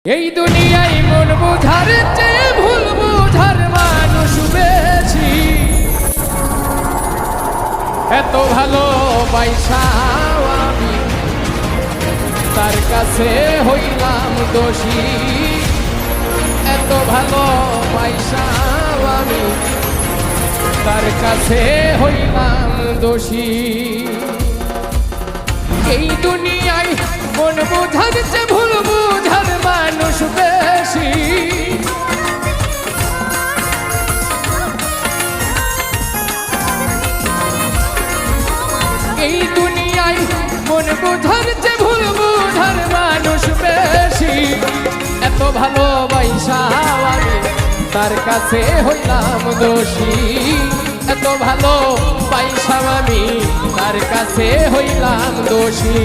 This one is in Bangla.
এই দুনিয়ায় মন বোঝার চেয়ে ভুল বোঝার মানুষ বেশি। এত ভালো বাইসাও আমি তার কাছে হইলাম দোষী। এত ভালো বাইসাও আমি তার কাছে হইলাম দোষী। এই দুনিয়ায় মন বোঝার চেয়ে ভুল বোঝার মানুষ বেশি। এই দুনিয়ায় মন বোঝার চেয়ে ভুল বোঝার মানুষ বেশি। এত ভালোবাসাও আমি তার কাছে হইলাম দোষী। এত ভালো পাইসাও আমি তার কাছে হইলাম দোষী।